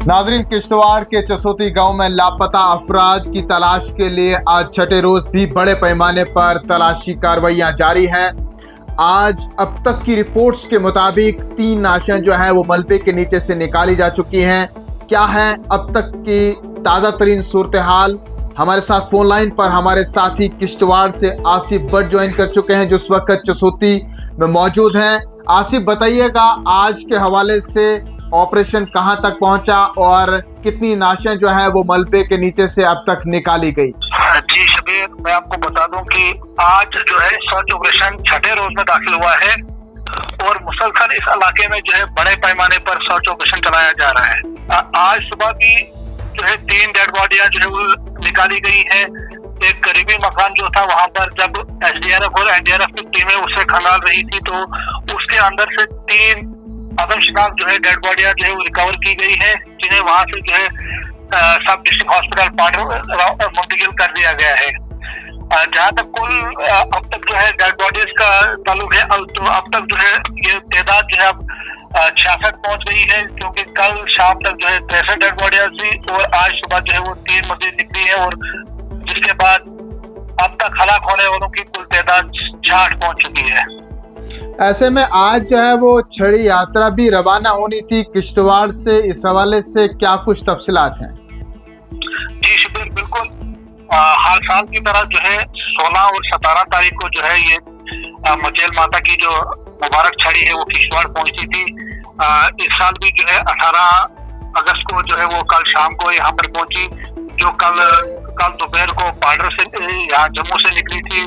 नाजरीन, किश्तवाड़ के चसोती गांव में लापता अफराद की तलाश के लिए आज छठे रोज भी बड़े पैमाने पर तलाशी कार्रवाइयां जारी हैं। आज अब तक की रिपोर्ट्स के मुताबिक 3 लाशें जो है वो मलबे के नीचे से निकाली जा चुकी हैं। क्या है अब तक की ताज़ा तरीन सूरत हाल? हमारे साथ फोन लाइन पर हमारे साथी किश्तवाड़ से आसिफ भट्ट ज्वाइन कर चुके हैं, जो इस वक्त चसोती में मौजूद हैं। आसिफ, बताइएगा आज के हवाले से ऑपरेशन कहां तक पहुंचा और कितनी लाशें जो है वो मलबे के नीचे से अब तक निकाली गई? जी शबीर, मैं आपको बता दूं कि आज जो है सर्च ऑपरेशन छठे रोज में दाखिल हुआ है और मुसलसल इस इलाके में जो है बड़े पैमाने पर सर्च ऑपरेशन चलाया जा रहा है। आज सुबह भी जो है 3 डेड बॉडियां जो है वो निकाली गई है। एक करीबी मकान जो था वहां पर जब एसडीआरएफ और एनडीआरएफ की टीमें उसे खंगाल रही थी तो उसके अंदर से 3 आदमशनाक जो है डेड बॉडियां जो है वो रिकवर की गई है, जिन्हें वहां से जो है सब डिस्ट्रिक्ट हॉस्पिटल पार्ट मुंतकिल कर दिया गया है। जहाँ तक कुल अब तक जो है डेड बॉडीज का ताल्लुक है, तो अब तक जो है ये तादाद जो है अब 66 पहुंच गई है, क्योंकि कल शाम तक जो है 63 डेड बॉडीज थी और आज सुबह जो है वो 3 मजीद निकली है, और जिसके बाद अब तक हलाक होने वालों की कुल तादाद 66 पहुंच चुकी है। ऐसे में आज जो है वो छड़ी यात्रा भी रवाना होनी थी किश्तवाड़ से, इस हवाले से क्या कुछ तफसीलात हैं? जी शुक्र, बिल्कुल हर साल की तरह जो है 16 और 17 तारीख को जो है ये मचेल माता की जो मुबारक छड़ी है वो किश्तवाड़ पहुंची थी। इस साल भी जो है 18 अगस्त को जो है वो कल शाम को यहाँ पर पहुंची, जो कल दोपहर को पार्डर से यहाँ जम्मू से निकली थी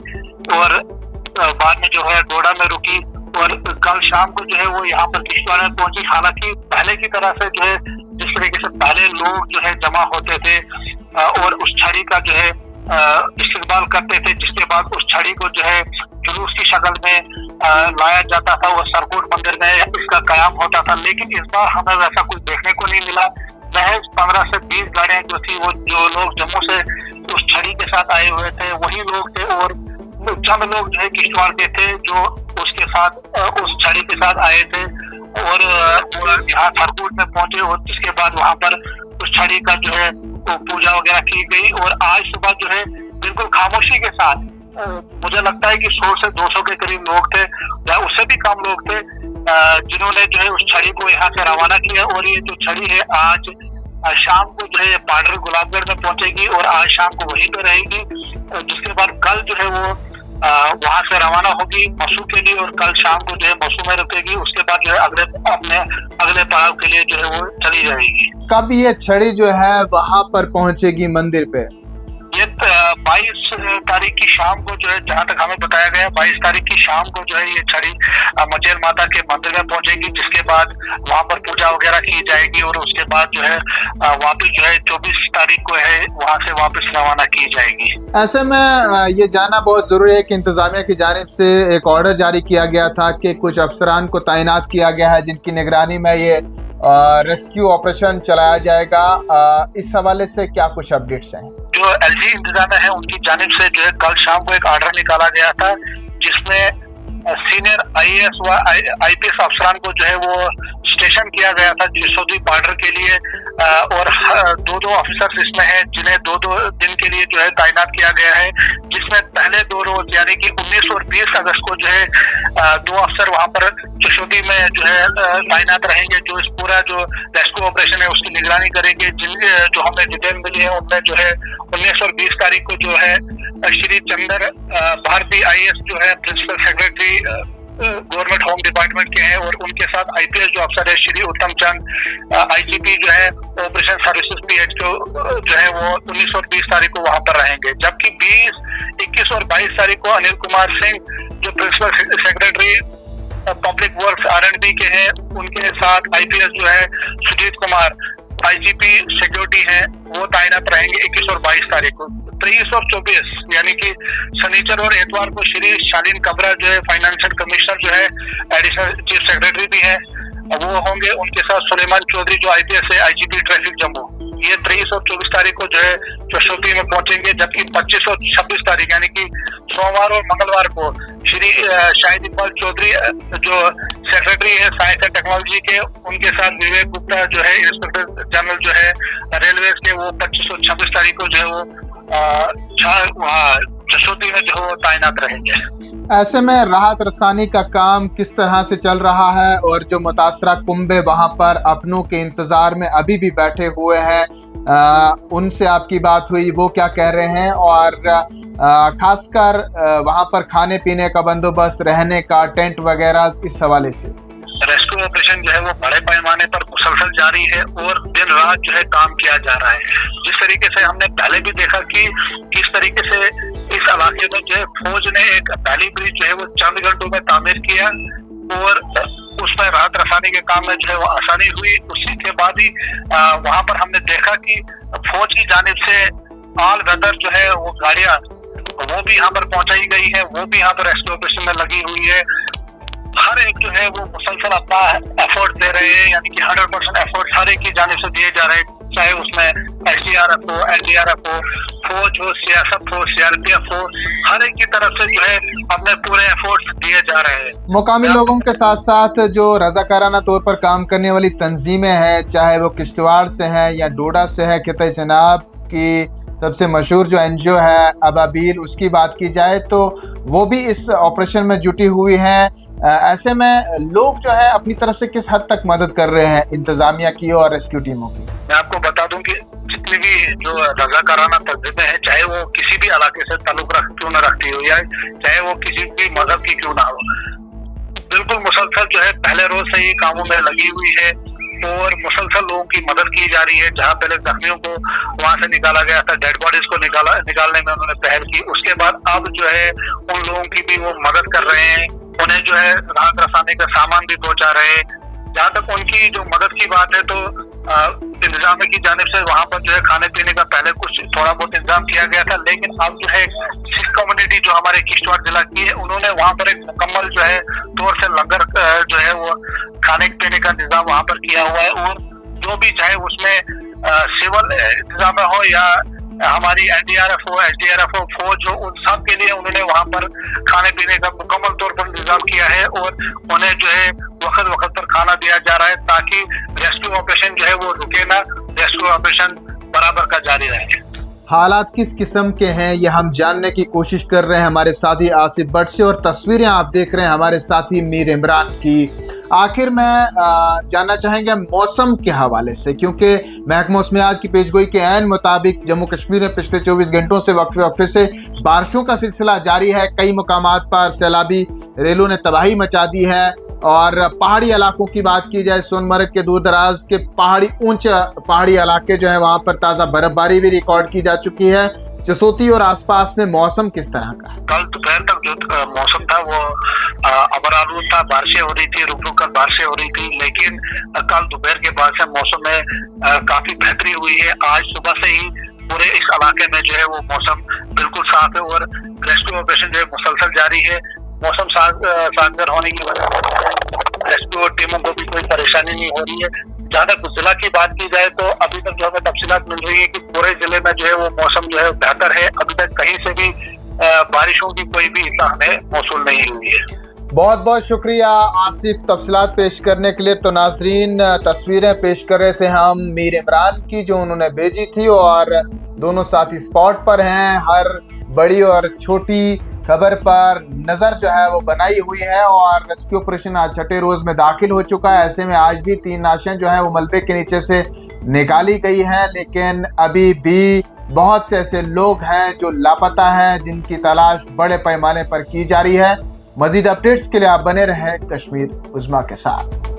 और बाद में जो है डोडा में रुकी और कल शाम को जो है वो यहाँ पर किश्तवाड़ में पहुंची। हालांकि पहले की तरह से जो है जिस तरीके से पहले लोग जो है जमा होते थे और उस छड़ी का जो है इस्तेमाल करते थे, जिसके बाद उस छड़ी को जो है जुलूस की शक्ल में लाया जाता था, वो सरकोट मंदिर में इसका कयाम होता था। लेकिन इस बार हमें वैसा कुछ देखने को नहीं मिला। महज 15 से 20 गाड़ियां जो थी वो जो लोग जम्मू से उस छड़ी के साथ आए हुए थे वही लोग थे, और चंद लोग जो है किश्तवाड़ के थे जो उसके साथ उस छड़ी के साथ आए थे और यहाँ सरकोट में पहुंचे, और जिसके बाद वहां पर उस छड़ी का जो है वो पूजा वगैरह की गई। और आज सुबह जो है बिल्कुल खामोशी के साथ, मुझे लगता है कि 100 से 200 के करीब लोग थे या उससे भी कम लोग थे जिन्होंने जो है उस छड़ी को यहाँ से रवाना किया। और ये जो छड़ी है आज शाम को जो है पार्डर गुलाबगढ़ में पहुंचेगी और आज शाम को वहीं पे रहेगी, जिसके बाद कल जो है वो वहां से रवाना होगी मसू के लिए और कल शाम को जो है मसू में रुकेगी। उसके बाद जो है अगले पड़ाव के लिए जो है वो चली जाएगी। कब ये छड़ी जो है वहां पर पहुंचेगी मंदिर पे? ये 22 तारीख की शाम को जो है, जहाँ तक हमें बताया गया 22 तारीख की शाम को जो है ये छड़ी मचेल माता के मंदिर में पहुंचेगी, जिसके बाद वहाँ पर पूजा वगैरह की जाएगी और उसके बाद जो है वापस जो है 24 तारीख को है वहाँ से वापस रवाना की जाएगी। ऐसे में ये जानना बहुत जरूरी है कि इंतजामिया की जानिब से एक ऑर्डर जारी किया गया था कि कुछ अफसरान को तैनात किया गया है जिनकी निगरानी में ये रेस्क्यू ऑपरेशन चलाया जाएगा। इस हवाले से क्या कुछ अपडेट्स हैं? जो एलजी इंतजामिया है उनकी जानिब से जो है कल शाम को एक ऑर्डर निकाला गया था, जिसमें सीनियर आईएएस व आईपीएस अफसरान को जो है वो स्टेशन किया गया था जसोदी बॉर्डर के लिए, और 2 ऑफिसर्स इसमें हैं जिन्हें 2 दिन के लिए जो है तैनात किया गया है, जिसमें पहले 2 रोज यानी कि 19 और 20 अगस्त को जो है 2 अफसर वहां पर जसोदी में जो है तैनात रहेंगे, जो इस पूरा जो रेस्क्यू ऑपरेशन है उसकी निगरानी करेंगे। जो हमें डिटेल मिली है उनमें जो है 19 और 20 तारीख को जो है श्री चंद्र भारती आईएएस जो है principal secretary government home department के हैं, और उनके साथ आईपीएस जो अफसर है श्री उत्तम चंद आईजीपी जो है ऑपरेशन सर्विसेज पीएचओ जो है वो 19 और 20 तारीख को वहां पर रहेंगे। जबकि 20, 21 और 22 तारीख को अनिल कुमार सिंह जो principal secretary public works R&B के हैं, उनके साथ आईपीएस जो है सुजीत कुमार आईजीपी सिक्योरिटी हैं, वो तैनात रहेंगे 21 और 22 तारीख को। 23 और 24 यानी कि शनिचर और एतवार को श्री शालीन कबरा जो है फाइनेंशियल कमिश्नर जो है एडिशनल चीफ सेक्रेटरी भी है वो होंगे, उनके साथ सुलेमान चौधरी जो आईपीएस है आईजीपी ट्रैफिक जम्मू। ये 23 और 24 तारीख को जो है चौशोती में पहुंचेंगे, जबकि 25 और 26 तारीख यानी कि सोमवार और मंगलवार को श्री शाहिद इकबाल चौधरी जो सेक्रेटरी है साइंस एंड टेक्नोलॉजी के, उनके साथ विवेक गुप्ता जो है इंस्पेक्टर जनरल जो है रेलवे के, वो 25 और 26 तारीख को जो है वो वहाँ जसोती में जो तैनात रहेंगे। ऐसे में राहत रसानी का काम किस तरह से चल रहा है और जो मुतासरा कुंबे वहां पर अपनों के इंतजार में अभी भी बैठे हुए हैं, उनसे आपकी बात हुई, वो क्या कह रहे हैं? और खासकर वहां पर खाने पीने का बंदोबस्त, रहने का, टेंट वगैरह, इस हवाले से। रेस्क्यू ऑपरेशन जो है वो बड़े पैमाने पर मुसलसल जारी है और दिन रात जो है काम किया जा रहा है। जिस तरीके से हमने पहले भी देखा कि किस तरीके से इस इलाके में जो है फौज ने एक पहली ब्रिज जो है वो चंद घंटों में तामीर किया और उसमें राहत रसानी के काम में जो है वो आसानी हुई। उसी के बाद ही वहां पर हमने देखा कि फौज की जानिब से ऑल वेदर जो है वो गाड़ियां वो भी यहाँ पर पहुंचाई गई है, वो भी यहाँ पर रेस्क्यू ऑपरेशन में लगी हुई है। हर एक जो है वो मुसलसल अपना एफर्ट दे रहे हैं, यानी कि 100% एफर्ट हर एक की जाने से दिए जा रहे हैं, चाहे उसमें SDRF हो, NDRF हो, फौज हो, सियासत हो, CRPF हो, हर एक की तरफ से जो है अपने पूरे एफर्ट्स दिए जा रहे हैं। मुकामी लोगों के साथ साथ जो रजाकाराना तौर पर काम करने वाली तंजीमें हैं, चाहे वो किश्तवाड़ से हैं या डोडा से है, खिते जनाब की सबसे मशहूर जो NGO है अबाबील, उसकी बात की जाए तो वो भी इस ऑपरेशन में जुटी हुई हैं। ऐसे में लोग जो है अपनी तरफ से किस हद तक मदद कर रहे हैं इंतजामिया की और रेस्क्यू टीमों की? मैं आपको बता दूं कि जितनी भी जो रजाकाराना तंजीमें हैं, चाहे वो किसी भी इलाके से ताल्लुक क्यों न रखती हो या चाहे वो किसी भी मजहब की क्यों ना हो, बिल्कुल मुसलसल जो है पहले रोज से ही कामों में लगी हुई है और मुसलसल लोगों की मदद की जा रही है। जहाँ पहले जख्मियों को वहां से निकाला गया था, डेड बॉडीज को निकालने में उन्होंने पहल की, उसके बाद अब जो है उन लोगों की भी वो मदद कर रहे हैं, उन्हें जो है राहत रसाने का सामान भी पहुंचा रहे हैं। जहाँ तक उनकी जो मदद की बात है तो इंतजाम की जानिब से वहाँ पर जो है खाने पीने का पहले कुछ थोड़ा बहुत इंतजाम किया गया था, लेकिन अब जो है सिख कम्युनिटी जो हमारे किश्तवाड़ जिला की है, उन्होंने वहाँ पर एक मुकम्मल जो है तौर से लंगर जो है वो खाने पीने का इंतजाम वहाँ पर किया हुआ है और जो भी चाहे उसमें सिविल इंतजाम हो या हमारी NDRF हो, SDRF हो, फौज हो, उन सब के लिए उन्होंने वहाँ पर खाने पीने का मुकम्मल तौर पर इंतजाम किया है और उन्हें जो है वक्त पर खाना दिया जा रहा है ताकि रेस्क्यू ऑपरेशन जो है वो रुके ना, रेस्क्यू ऑपरेशन बराबर का जारी रहे। हालात किस किस्म के हैं ये हम जानने की कोशिश कर रहे हैं हमारे साथी आसिफ भट्ट से, और तस्वीरें आप देख रहे हैं हमारे साथी मीर इमरान की। आखिर में जानना चाहेंगे मौसम के हवाले से, क्योंकि महकमा मौसमियात की पेशगोई के ऐन मुताबिक जम्मू कश्मीर में पिछले 24 घंटों से वक्फे से बारिशों का सिलसिला जारी है। कई मुकामात पर सैलाबी रेलों ने तबाही मचा दी है और पहाड़ी इलाकों की बात की जाए, सोनमर्ग के दूर दराज के ऊंचे पहाड़ी इलाके जो है वहाँ पर ताज़ा बर्फबारी भी रिकॉर्ड की जा चुकी है। जसोती और आसपास में मौसम किस तरह का है? कल दोपहर तक जो मौसम था वो अबर आलूद था, बारिशें हो रही थी, रुक रुक कर बारिशें हो रही थी, लेकिन कल दोपहर के बाद से मौसम में काफी बेहतरी हुई है। आज सुबह से ही पूरे इस इलाके में जो है वो मौसम बिल्कुल साफ है और रेस्क्यू ऑपरेशन जो है मुसलसल जारी है। मौसम सागर होने की वजह से रेस्क्यू टीमों को भी कोई परेशानी नहीं हो रही है। जहाँ तक जिला की बात की जाए तो अभी तक जो हमें तफसीलात मिल रही है कि पूरे जिले में जो है वो मौसम जो है बेहतर है। अभी तक कहीं से भी बारिशों की कोई भी इत्तला हमें मौसूल नहीं हुई है। बहुत बहुत शुक्रिया आसिफ तफसीलात पेश करने के लिए। तो नाजरीन, तस्वीरें पेश कर रहे थे हम मीर इमरान की जो उन्होंने भेजी थी, और दोनों साथी स्पॉट पर हैं। हर बड़ी और छोटी खबर पर नज़र जो है वो बनाई हुई है और रेस्क्यू ऑपरेशन आज 6ठे रोज़ में दाखिल हो चुका है। ऐसे में आज भी 3 लाशें जो हैं वो मलबे के नीचे से निकाली गई हैं, लेकिन अभी भी बहुत से ऐसे लोग हैं जो लापता हैं, जिनकी तलाश बड़े पैमाने पर की जा रही है। मज़ीद अपडेट्स के लिए आप बने रहें कश्मीर उज़्मा के साथ।